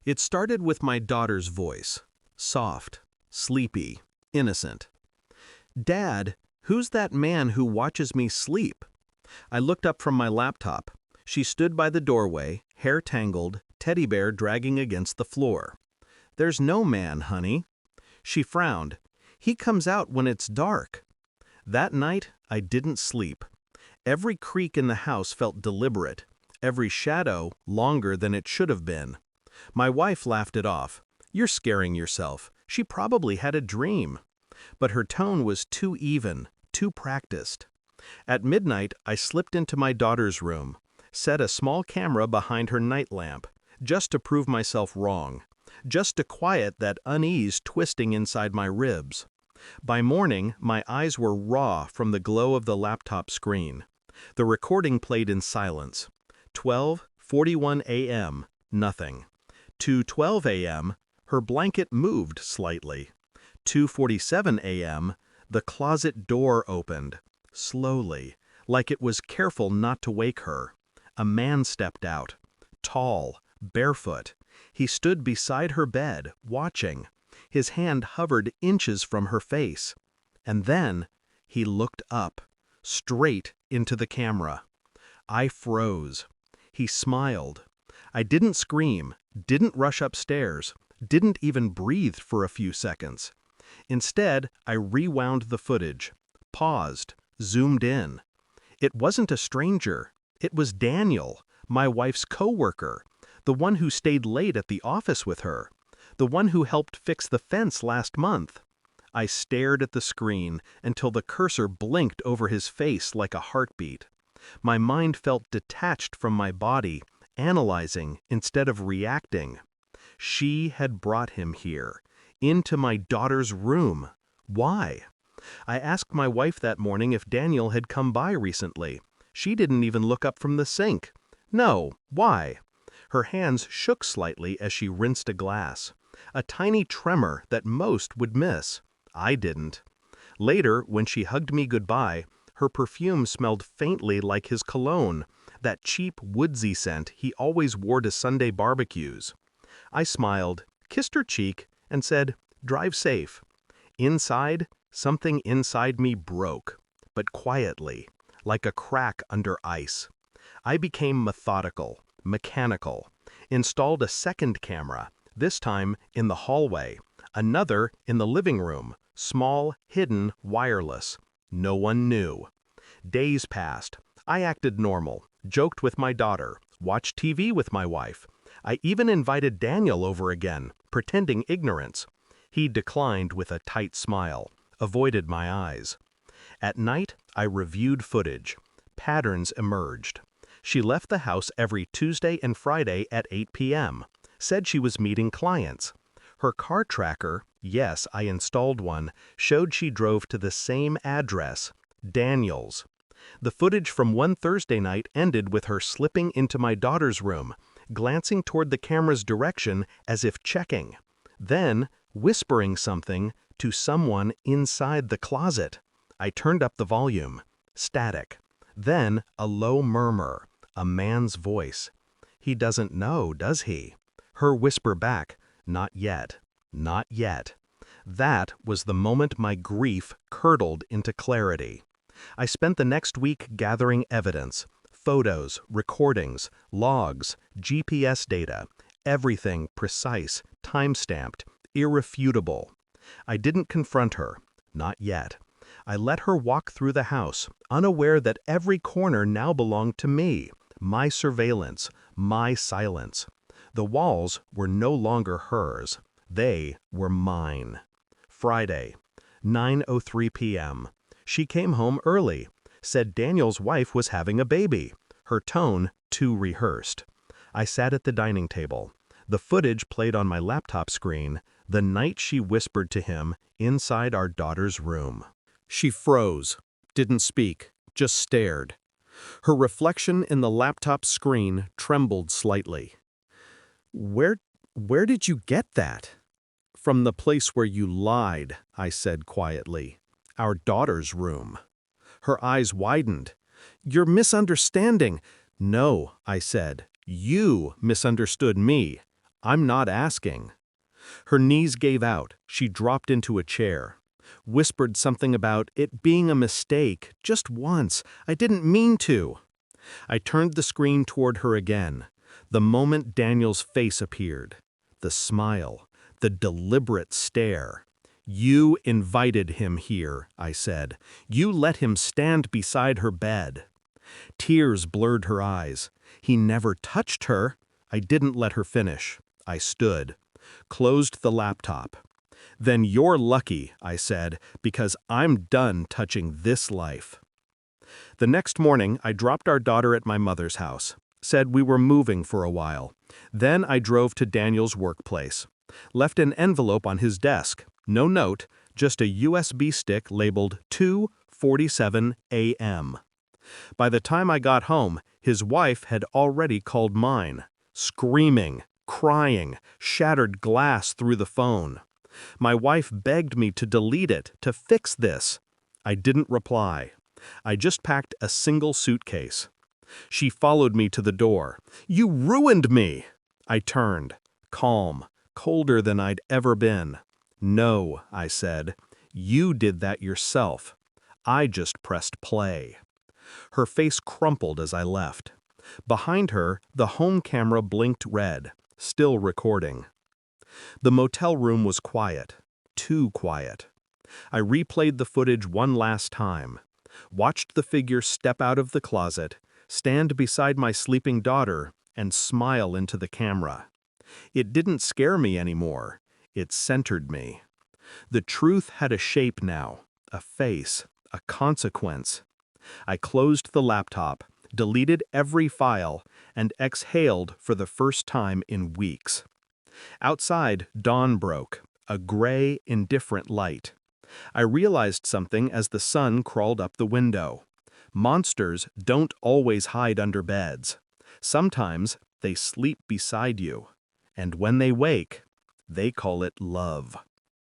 It started with my daughter's voice. Soft, sleepy, innocent. "Dad, who's that man who watches me sleep?" I looked up from my laptop. She stood by the doorway, hair tangled, teddy bear dragging against the floor. "There's no man, honey." She frowned. "He comes out when it's dark." That night, I didn't sleep. Every creak in the house felt deliberate, every shadow longer than it should have been. My wife laughed it off. "You're scaring yourself. She probably had a dream." But her tone was too even, too practiced. At midnight, I slipped into my daughter's room, set a small camera behind her night lamp, just to prove myself wrong, just to quiet that unease twisting inside my ribs. By morning, my eyes were raw from the glow of the laptop screen. The recording played in silence. 12:41 a.m., nothing. 2:12 a.m., her blanket moved slightly. 2:47 a.m., the closet door opened, slowly, like it was careful not to wake her. A man stepped out, tall, barefoot. He stood beside her bed, watching. His hand hovered inches from her face. And then he looked up, straight into the camera. I froze. He smiled. I didn't scream, didn't rush upstairs, didn't even breathe for a few seconds. Instead, I rewound the footage, paused, zoomed in. It wasn't a stranger. It was Daniel, my wife's coworker, the one who stayed late at the office with her, the one who helped fix the fence last month. I stared at the screen until the cursor blinked over his face like a heartbeat. My mind felt detached from my body, analyzing instead of reacting. She had brought him here, into my daughter's room. Why? I asked my wife that morning if Daniel had come by recently. She didn't even look up from the sink. No, why? Her hands shook slightly as she rinsed a glass. A tiny tremor that most would miss. I didn't. Later, when she hugged me goodbye, her perfume smelled faintly like his cologne, that cheap woodsy scent he always wore to Sunday barbecues. I smiled, kissed her cheek, and said, "Drive safe." Inside, something inside me broke, but quietly, like a crack under ice. I became methodical, mechanical, installed a second camera, this time in the hallway, another in the living room, small, hidden, wireless. No one knew. Days passed. I acted normal, joked with my daughter, watched TV with my wife. I even invited Daniel over again, pretending ignorance. He declined with a tight smile, avoided my eyes. At night, I reviewed footage. Patterns emerged. She left the house every Tuesday and Friday at 8 p.m., said she was meeting clients. Her car tracker, yes, I installed one, showed she drove to the same address, Daniel's. The footage from one Thursday night ended with her slipping into my daughter's room, glancing toward the camera's direction as if checking, then whispering something to someone inside the closet. I turned up the volume. Static. Then a low murmur, a man's voice. "He doesn't know, does he?" Her whisper back, "Not yet, not yet." That was the moment my grief curdled into clarity. I spent the next week gathering evidence, photos, recordings, logs, GPS data, everything precise, time-stamped, irrefutable. I didn't confront her, not yet. I let her walk through the house, unaware that every corner now belonged to me, my surveillance, my silence. The walls were no longer hers. They were mine. Friday, 9:03 p.m. She came home early, said Daniel's wife was having a baby, her tone too rehearsed. I sat at the dining table. The footage played on my laptop screen, the night she whispered to him inside our daughter's room. She froze, didn't speak, just stared. Her reflection in the laptop screen trembled slightly. Where did you get that?" "From the place where you lied," I said quietly. "Our daughter's room." Her eyes widened. "You're misunderstanding." "No," I said. "You misunderstood me. I'm not asking." Her knees gave out, she dropped into a chair. Whispered something about it being a mistake, just once, I didn't mean to. I turned the screen toward her again. The moment Daniel's face appeared. The smile, the deliberate stare. "You invited him here," I said. "You let him stand beside her bed." Tears blurred her eyes. "He never touched her." I didn't let her finish. I stood, closed the laptop. "Then you're lucky," I said, "because I'm done touching this life." The next morning, I dropped our daughter at my mother's house, said we were moving for a while. Then I drove to Daniel's workplace. Left an envelope on his desk, no note, just a USB stick labeled 2:47 a.m. By the time I got home, his wife had already called mine, screaming, crying, shattered glass through the phone. My wife begged me to delete it, to fix this. I didn't reply. I just packed a single suitcase. She followed me to the door. "You ruined me!" I turned, calm, colder than I'd ever been. "No," I said. "You did that yourself. I just pressed play." Her face crumpled as I left. Behind her, the home camera blinked red, still recording. The motel room was quiet, too quiet. I replayed the footage one last time. Watched the figure step out of the closet, stand beside my sleeping daughter, and smile into the camera. It didn't scare me anymore. It centered me. The truth had a shape now, a face, a consequence. I closed the laptop, deleted every file, and exhaled for the first time in weeks. Outside, dawn broke, a gray, indifferent light. I realized something as the sun crawled up the window. Monsters don't always hide under beds. Sometimes they sleep beside you. And when they wake, they call it love.